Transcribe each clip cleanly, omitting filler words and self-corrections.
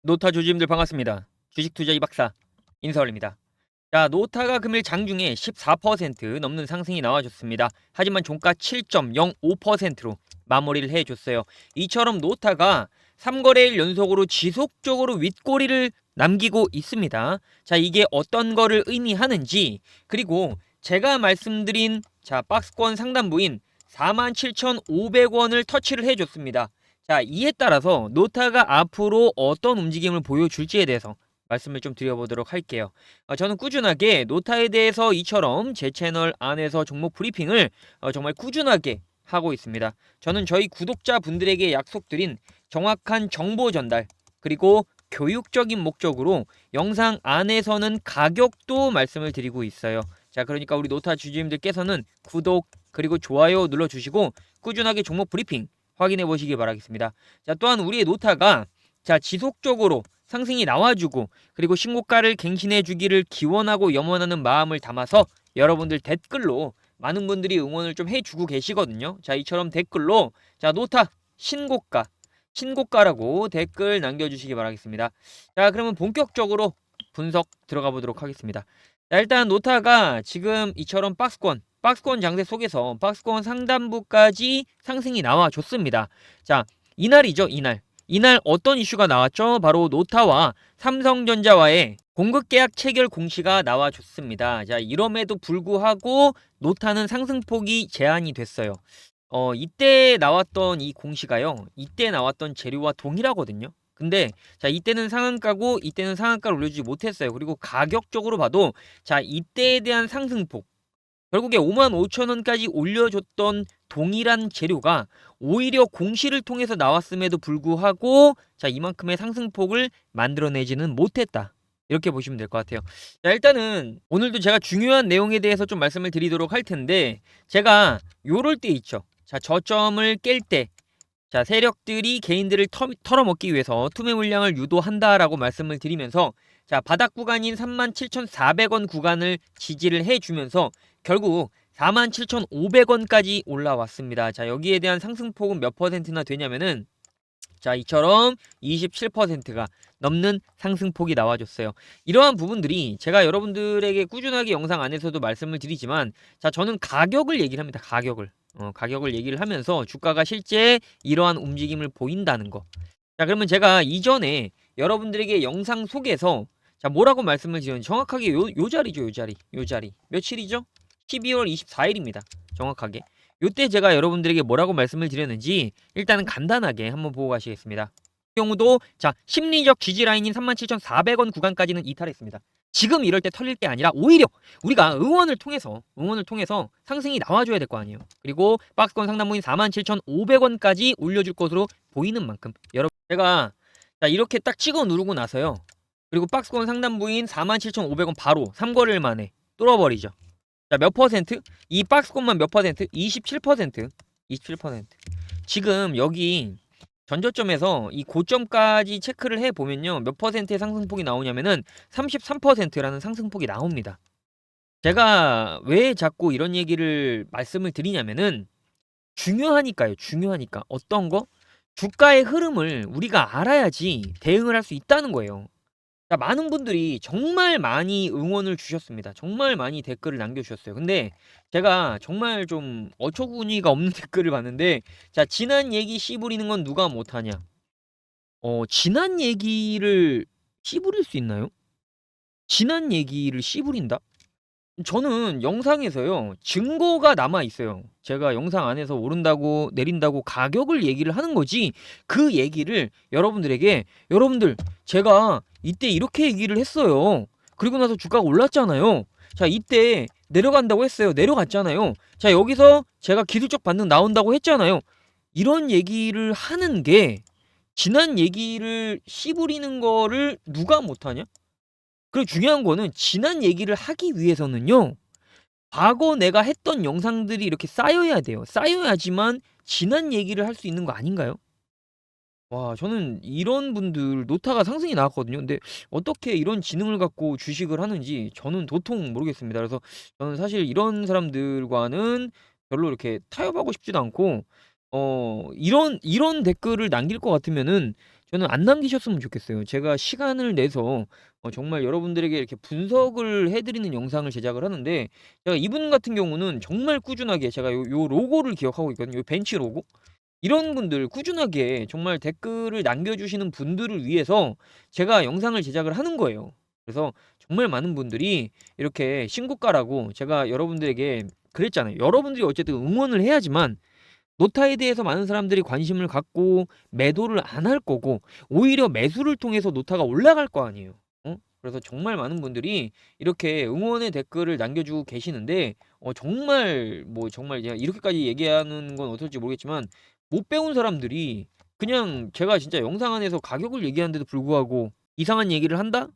노타 조지님들 반갑습니다. 주식 투자 이 박사 인사올립니다. 자, 노타가 금일 장중에 14% 넘는 상승이 나와줬습니다. 하지만 종가 7.05%로 마무리를 해줬어요. 이처럼 노타가 3거래일 연속으로 지속적으로 윗꼬리를 남기고 있습니다. 자, 이게 어떤 거를 의미하는지, 그리고 제가 말씀드린 박스권 상단부인 47,500원을 터치를 해줬습니다. 자, 이에 따라서 노타가 앞으로 어떤 움직임을 보여줄지에 대해서 말씀을 좀 드려보도록 할게요. 저는 꾸준하게 노타에 대해서 이처럼 제 채널 안에서 종목 브리핑을 정말 꾸준하게 하고 있습니다. 저는 저희 구독자분들에게 약속드린 정확한 정보 전달, 그리고 교육적인 목적으로 영상 안에서는 가격도 말씀을 드리고 있어요. 자, 그러니까 우리 노타 주주님들께서는 구독 그리고 좋아요 눌러주시고 꾸준하게 종목 브리핑 확인해 보시기 바라겠습니다. 자, 또한 우리의 노타가 지속적으로 상승이 나와주고, 그리고 신고가를 갱신해 주기를 기원하고 염원하는 마음을 담아서 여러분들 댓글로 많은 분들이 응원을 좀 해주고 계시거든요. 자, 이처럼 댓글로 노타 신고가라고 댓글 남겨주시기 바라겠습니다. 자, 그러면 본격적으로 분석 들어가 보도록 하겠습니다. 자, 일단 노타가 지금 이처럼 박스권 장세 속에서 박스권 상단부까지 상승이 나와줬습니다. 자, 이날이죠, 이날 어떤 이슈가 나왔죠? 바로 노타와 삼성전자와의 공급계약 체결 공시가 나와줬습니다. 자, 이럼에도 불구하고 노타는 상승폭이 제한이 됐어요. 이때 나왔던 이 공시가요, 이때 나왔던 재료와 동일하거든요. 근데 이때는 상한가고 이때는 상한가를 올려주지 못했어요. 그리고 가격적으로 봐도 이때에 대한 상승폭, 결국에 55,000원까지 올려줬던 동일한 재료가 오히려 공시를 통해서 나왔음에도 불구하고 이만큼의 상승폭을 만들어내지는 못했다, 이렇게 보시면 될 것 같아요. 자, 일단은 오늘도 제가 중요한 내용에 대해서 좀 말씀을 드리도록 할 텐데, 제가 요럴 때 있죠. 저점을 깰 때 세력들이 개인들을 털어먹기 위해서 투매 물량을 유도한다라고 말씀을 드리면서 바닥 구간인 37,400원 구간을 지지를 해주면서 결국 47,500원까지 올라왔습니다. 여기에 대한 상승폭은 몇 퍼센트나 되냐면은 이처럼 27%가 넘는 상승폭이 나와줬어요. 이러한 부분들이 제가 여러분들에게 꾸준하게 영상 안에서도 말씀을 드리지만, 저는 가격을 얘기를 합니다. 가격을 얘기를 하면서 주가가 실제 이러한 움직임을 보인다는 거. 그러면 제가 이전에 여러분들에게 영상 속에서 뭐라고 말씀을 드렸는지 정확하게 요 자리죠. 요 자리 며칠이죠? 12월 24일입니다 정확하게. 요때 제가 여러분들에게 뭐라고 말씀을 드렸는지 일단은 간단하게 한번 보고 가시겠습니다. 경우도 심리적 지지 라인인 37,400원 구간까지는 이탈했습니다. 지금 이럴 때 털릴 게 아니라 오히려 우리가 응원을 통해서 상승이 나와줘야 될 거 아니에요. 그리고 박스권 상단부인 47,500원까지 올려줄 것으로 보이는 만큼, 여러분, 제가 이렇게 딱 찍어 누르고 나서요, 그리고 박스권 상단부인 47,500원 바로 3거래일 만에 뚫어버리죠. 몇 퍼센트? 이 박스권만 몇 퍼센트? 27%. 지금 여기 전저점에서 이 고점까지 체크를 해보면요, 몇 퍼센트의 상승폭이 나오냐면은 33%라는 상승폭이 나옵니다. 제가 왜 자꾸 이런 얘기를 말씀을 드리냐면은 중요하니까요. 어떤 거? 주가의 흐름을 우리가 알아야지 대응을 할 수 있다는 거예요. 많은 분들이 정말 많이 응원을 주셨습니다. 정말 많이 댓글을 남겨주셨어요. 근데 제가 정말 좀 어처구니가 없는 댓글을 봤는데, 지난 얘기 씨부리는 건 누가 못하냐? 지난 얘기를 씨부릴 수 있나요? 지난 얘기를 씨부린다? 저는 영상에서요, 증거가 남아 있어요. 제가 영상 안에서 오른다고 내린다고 가격을 얘기를 하는 거지, 그 얘기를 여러분들 제가 이때 이렇게 얘기를 했어요. 그리고 나서 주가가 올랐잖아요. 이때 내려간다고 했어요. 내려갔잖아요. 여기서 제가 기술적 반등 나온다고 했잖아요. 이런 얘기를 하는 게, 지난 얘기를 씨부리는 거를 누가 못하냐? 그리고 중요한 거는, 지난 얘기를 하기 위해서는요, 과거 내가 했던 영상들이 이렇게 쌓여야 돼요. 쌓여야지만 지난 얘기를 할 수 있는 거 아닌가요? 와, 저는 이런 분들, 노타가 상승이 나왔거든요. 근데 어떻게 이런 지능을 갖고 주식을 하는지 저는 도통 모르겠습니다. 그래서 저는 사실 이런 사람들과는 별로 이렇게 타협하고 싶지도 않고, 이런 댓글을 남길 것 같으면은 저는 안 남기셨으면 좋겠어요. 제가 시간을 내서 정말 여러분들에게 이렇게 분석을 해 드리는 영상을 제작을 하는데, 제가 이분 같은 경우는 정말 꾸준하게 제가 요 로고를 기억하고 있거든요. 요 벤치 로고. 이런 분들 꾸준하게 정말 댓글을 남겨주시는 분들을 위해서 제가 영상을 제작을 하는 거예요. 그래서 정말 많은 분들이 이렇게 신고가라고 제가 여러분들에게 그랬잖아요. 여러분들이 어쨌든 응원을 해야지만 노타에 대해서 많은 사람들이 관심을 갖고 매도를 안 할 거고, 오히려 매수를 통해서 노타가 올라갈 거 아니에요. 그래서 정말 많은 분들이 이렇게 응원의 댓글을 남겨주고 계시는데, 정말 뭐 정말 그냥 이렇게까지 얘기하는 건 어떨지 모르겠지만, 못 배운 사람들이 그냥 제가 진짜 영상 안에서 가격을 얘기하는데도 불구하고 이상한 얘기를 한다?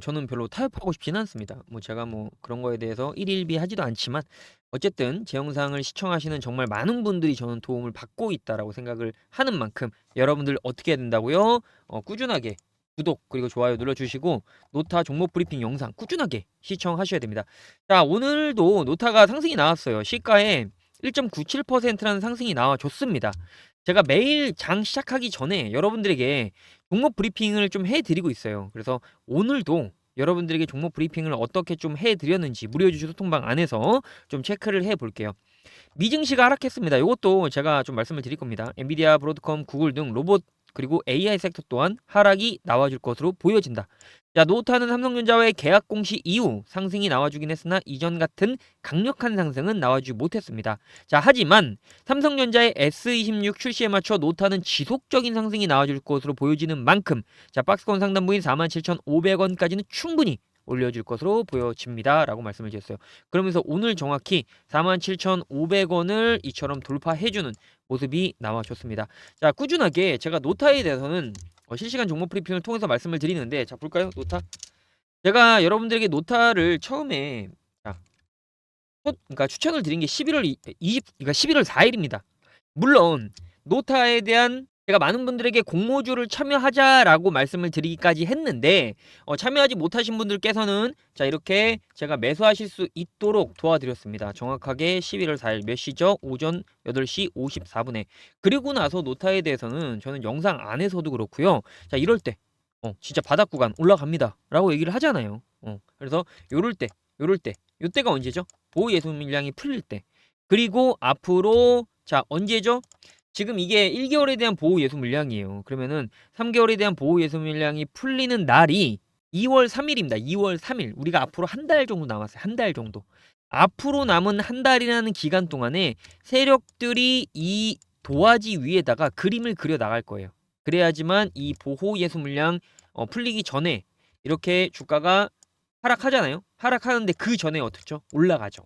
저는 별로 타협하고 싶지는 않습니다. 뭐 제가 뭐 그런 거에 대해서 일일비하지도 않지만, 어쨌든 제 영상을 시청하시는 정말 많은 분들이 저는 도움을 받고 있다라고 생각을 하는 만큼, 여러분들 어떻게 해야 된다고요? 꾸준하게 구독 그리고 좋아요 눌러주시고, 노타 종목 브리핑 영상 꾸준하게 시청하셔야 됩니다. 자, 오늘도 노타가 상승이 나왔어요. 시가에 1.97%라는 상승이 나와줬습니다. 제가 매일 장 시작하기 전에 여러분들에게 종목 브리핑을 좀 해드리고 있어요. 그래서 오늘도 여러분들에게 종목 브리핑을 어떻게 좀 해드렸는지 무료주주 소통방 안에서 좀 체크를 해볼게요. 미증시가 하락했습니다. 이것도 제가 좀 말씀을 드릴 겁니다. 엔비디아, 브로드컴, 구글 등 로봇 그리고 AI 섹터 또한 하락이 나와줄 것으로 보여진다. 자, 노타는 삼성전자와의 계약 공시 이후 상승이 나와주긴 했으나 이전 같은 강력한 상승은 나와주지 못했습니다. 자, 하지만 삼성전자의 S26 출시에 맞춰 노타는 지속적인 상승이 나와줄 것으로 보여지는 만큼, 자, 박스권 상단부인 47,500원까지는 충분히 올려줄 것으로 보여집니다 라고 말씀을 드렸어요. 그러면서 오늘 정확히 47,500원을 이처럼 돌파해주는 모습이 나와줬습니다. 자, 꾸준하게 제가 노타에 대해서는 실시간 종목 브리핑을 통해서 말씀을 드리는데, 자, 볼까요? 노타. 제가 여러분들에게 노타를 처음에 그러니까 추천을 드린 게 11월 20 그러니까 11월 4일입니다. 물론 노타에 대한 제가 많은 분들에게 공모주를 참여하자라고 말씀을 드리기까지 했는데, 참여하지 못하신 분들께서는 자, 이렇게 제가 매수하실 수 있도록 도와드렸습니다. 정확하게 11월 4일 몇 시죠? 오전 8시 54분에. 그리고 나서 노타에 대해서는 저는 영상 안에서도 그렇고요. 자, 이럴 때 진짜 바닥 구간 올라갑니다 라고 얘기를 하잖아요. 그래서 요럴 때 요때가 언제죠? 보호 예수 물량이 풀릴 때. 그리고 앞으로 자, 언제죠? 지금 이게 1개월에 대한 보호 예수 물량이에요. 그러면은 3개월에 대한 보호 예수 물량이 풀리는 날이 2월 3일입니다. 2월 3일. 우리가 앞으로 한 달 정도 남았어요. 한 달 정도. 앞으로 남은 한 달이라는 기간 동안에 세력들이 이 도화지 위에다가 그림을 그려 나갈 거예요. 그래야지만 이 보호 예수 물량 풀리기 전에 이렇게 주가가 하락하잖아요. 하락하는데 그 전에 어떻죠? 올라가죠.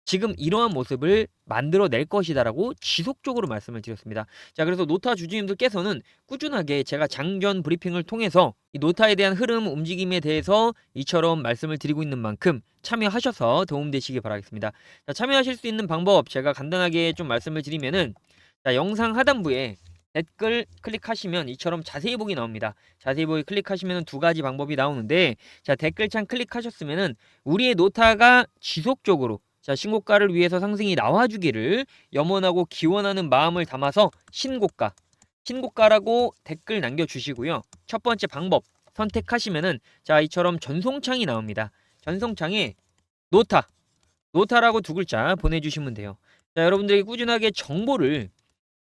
지금 이러한 모습을 만들어낼 것이다라고 지속적으로 말씀을 드렸습니다. 자, 그래서 노타 주주님들께서는 꾸준하게 제가 장전 브리핑을 통해서 이 노타에 대한 흐름 움직임에 대해서 이처럼 말씀을 드리고 있는 만큼 참여하셔서 도움되시기 바라겠습니다. 자, 참여하실 수 있는 방법 제가 간단하게 좀 말씀을 드리면은, 자, 영상 하단부에 댓글 클릭하시면 이처럼 자세히 보기 나옵니다. 자세히 보기 클릭하시면 두 가지 방법이 나오는데, 자, 댓글창 클릭하셨으면은 우리의 노타가 지속적으로 자, 신고가를 위해서 상승이 나와주기를 염원하고 기원하는 마음을 담아서 신고가라고 댓글 남겨주시고요. 첫 번째 방법 선택하시면은 자, 이처럼 전송창이 나옵니다. 전송창에 노타라고 두 글자 보내주시면 돼요. 자, 여러분들이 꾸준하게 정보를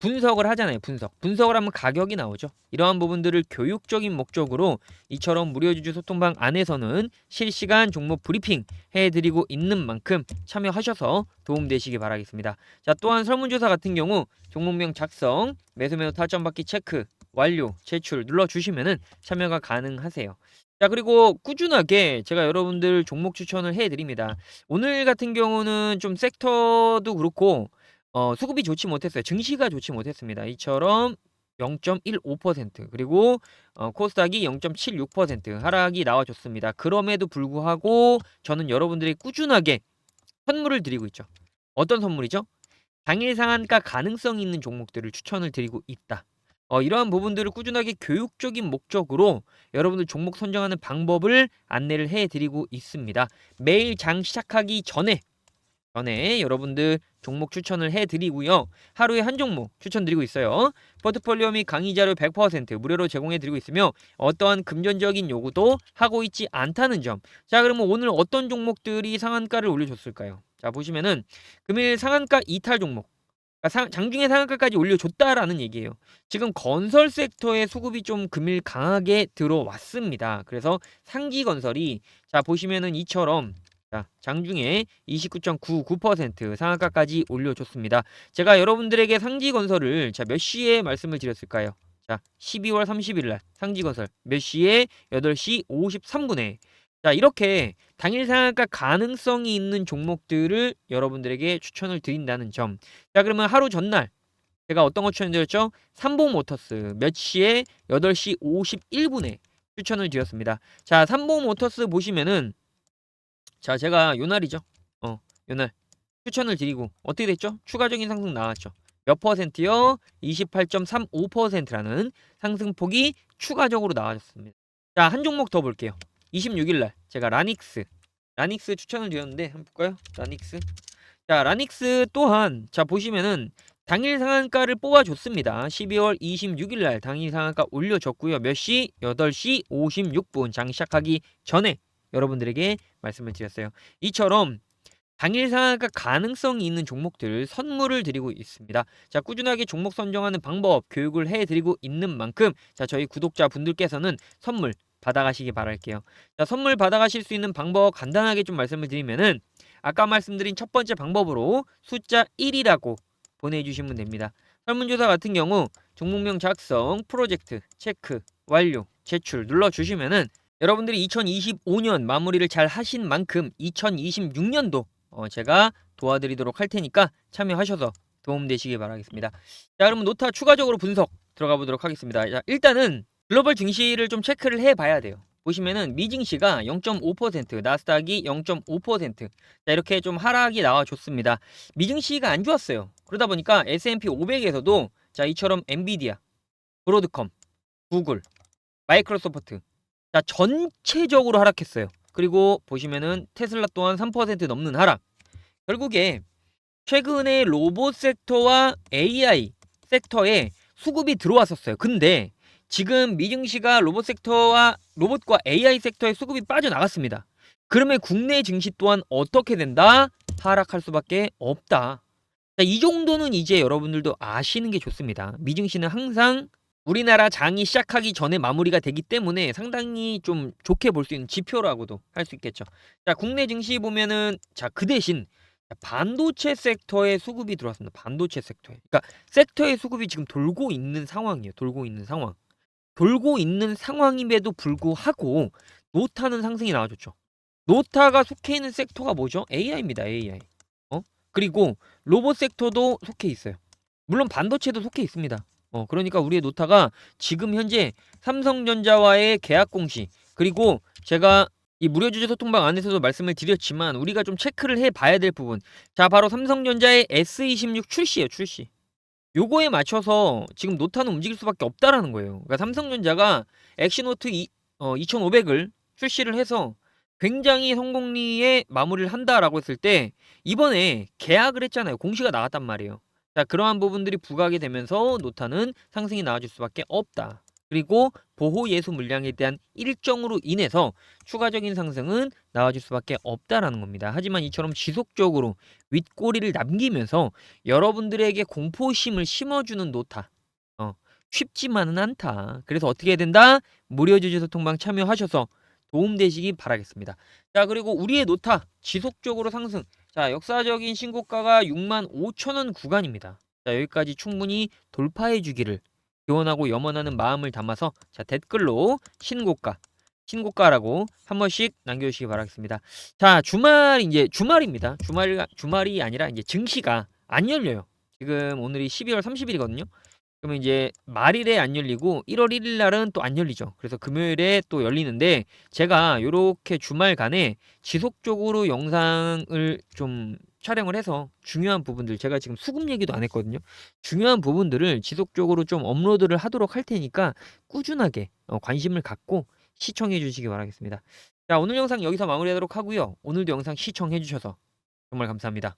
분석을 하잖아요. 분석을 하면 가격이 나오죠. 이러한 부분들을 교육적인 목적으로 이처럼 무료주주 소통방 안에서는 실시간 종목 브리핑 해드리고 있는 만큼 참여하셔서 도움되시기 바라겠습니다. 자, 또한 설문조사 같은 경우 종목명 작성, 매수 타점 받기 체크, 완료, 제출 눌러주시면은 참여가 가능하세요. 자, 그리고 꾸준하게 제가 여러분들 종목 추천을 해드립니다. 오늘 같은 경우는 좀 섹터도 그렇고 수급이 좋지 못했어요. 증시가 좋지 못했습니다. 이처럼 0.15% 그리고 코스닥이 0.76% 하락이 나와줬습니다. 그럼에도 불구하고 저는 여러분들이 꾸준하게 선물을 드리고 있죠. 어떤 선물이죠? 당일 상한가 가능성 있는 종목들을 추천을 드리고 있다. 이러한 부분들을 꾸준하게 교육적인 목적으로 여러분들 종목 선정하는 방법을 안내를 해드리고 있습니다. 매일 장 시작하기 전에 전에 여러분들 종목 추천을 해드리고요. 하루에 한 종목 추천드리고 있어요. 포트폴리오 및 강의 자료 100% 무료로 제공해드리고 있으며 어떠한 금전적인 요구도 하고 있지 않다는 점. 자, 그러면 오늘 어떤 종목들이 상한가를 올려줬을까요? 자, 보시면은 금일 상한가 이탈 종목. 그러니까 장중에 상한가까지 올려줬다라는 얘기예요. 지금 건설 섹터의 수급이 좀 금일 강하게 들어왔습니다. 그래서 상기건설이 자 보시면은 이처럼 자 장중에 29.99% 상한가까지 올려줬습니다. 제가 여러분들에게 상지건설을 자 몇 시에 말씀을 드렸을까요? 자 12월 30일 날 상지건설 몇 시에 8시 53분에 자 이렇게 당일 상한가 가능성이 있는 종목들을 여러분들에게 추천을 드린다는 점. 자 그러면 하루 전날 제가 어떤 거 추천드렸죠? 삼봉모터스 몇 시에 8시 51분에 추천을 드렸습니다. 자 삼봉모터스 보시면은 자 제가 요날이죠. 요날 추천을 드리고 어떻게 됐죠? 추가적인 상승 나왔죠. 몇 퍼센트요? 28.35%라는 상승폭이 추가적으로 나와줬습니다. 자 한 종목 더 볼게요. 26일날 제가 라닉스 추천을 드렸는데 한번 볼까요? 라닉스 자 라닉스 또한 자 보시면은 당일 상한가를 뽑아줬습니다. 12월 26일날 당일 상한가 올려줬고요. 몇 시? 8시 56분 장 시작하기 전에 여러분들에게 말씀을 드렸어요. 이처럼 당일 상한가 가능성이 있는 종목들 선물을 드리고 있습니다. 자 꾸준하게 종목 선정하는 방법 교육을 해드리고 있는 만큼 자 저희 구독자분들께서는 선물 받아가시기 바랄게요. 자 선물 받아가실 수 있는 방법 간단하게 좀 말씀을 드리면은 아까 말씀드린 첫 번째 방법으로 숫자 1이라고 보내주시면 됩니다. 설문조사 같은 경우 종목명 작성, 프로젝트, 체크, 완료, 제출 눌러주시면은 여러분들이 2025년 마무리를 잘 하신 만큼 2026년도 제가 도와드리도록 할 테니까 참여하셔서 도움되시길 바라겠습니다. 자 그러면 노타 추가적으로 분석 들어가 보도록 하겠습니다. 자 일단은 글로벌 증시를 좀 체크를 해봐야 돼요. 보시면은 미증시가 0.5%, 나스닥이 0.5%. 자 이렇게 좀 하락이 나와줬습니다. 미증시가 안 좋았어요. 그러다 보니까 S&P 500에서도 자 이처럼 엔비디아, 브로드컴, 구글, 마이크로소프트 자 전체적으로 하락했어요. 그리고 보시면은 테슬라 또한 3% 넘는 하락. 결국에 최근에 로봇 섹터와 AI 섹터에 수급이 들어왔었어요. 근데 지금 미증시가 로봇과 AI 섹터의 수급이 빠져나갔습니다. 그러면 국내 증시 또한 어떻게 된다? 하락할 수밖에 없다. 자, 이 정도는 이제 여러분들도 아시는 게 좋습니다. 미증시는 항상 우리나라 장이 시작하기 전에 마무리가 되기 때문에 상당히 좀 좋게 볼 수 있는 지표라고도 할 수 있겠죠. 자, 국내 증시 보면은 자, 그 대신 반도체 섹터에 수급이 들어왔습니다. 반도체 섹터에. 그러니까 섹터의 수급이 지금 돌고 있는 상황이에요. 돌고 있는 상황. 돌고 있는 상황임에도 불구하고 노타는 상승이 나와줬죠. 노타가 속해 있는 섹터가 뭐죠? AI입니다. AI. 그리고 로봇 섹터도 속해 있어요. 물론 반도체도 속해 있습니다. 그러니까 우리의 노타가 지금 현재 삼성전자와의 계약 공시 그리고 제가 이 무료 주주 소통방 안에서도 말씀을 드렸지만 우리가 좀 체크를 해봐야 될 부분 자 바로 삼성전자의 S26 출시예요. 출시. 요거에 맞춰서 지금 노타는 움직일 수밖에 없다라는 거예요. 그러니까 삼성전자가 엑시노트 2500을 출시를 해서 굉장히 성공리에 마무리를 한다라고 했을 때 이번에 계약을 했잖아요. 공시가 나왔단 말이에요. 자 그러한 부분들이 부각이 되면서 노타는 상승이 나와줄 수밖에 없다. 그리고 보호 예수 물량에 대한 일정으로 인해서 추가적인 상승은 나와줄 수밖에 없다라는 겁니다. 하지만 이처럼 지속적으로 윗꼬리를 남기면서 여러분들에게 공포심을 심어주는 노타 쉽지만은 않다. 그래서 어떻게 해야 된다? 무료 주주 소통방 참여하셔서 도움되시기 바라겠습니다. 자 그리고 우리의 노타 지속적으로 상승 자 역사적인 신고가가 65,000원 구간입니다. 자 여기까지 충분히 돌파해 주기를 기원하고 염원하는 마음을 담아서 자 댓글로 신고가라고 한 번씩 남겨주시기 바라겠습니다. 자 주말 이제 주말입니다. 주말이 아니라 이제 증시가 안 열려요. 지금 오늘이 12월 30일이거든요. 그러면 이제 말일에 안 열리고 1월 1일 날은 또 안 열리죠. 그래서 금요일에 또 열리는데 제가 요렇게 주말간에 지속적으로 영상을 좀 촬영을 해서 중요한 부분들 제가 지금 수급 얘기도 안 했거든요. 중요한 부분들을 지속적으로 좀 업로드를 하도록 할 테니까 꾸준하게 관심을 갖고 시청해 주시기 바라겠습니다. 자 오늘 영상 여기서 마무리하도록 하고요. 오늘도 영상 시청해 주셔서 정말 감사합니다.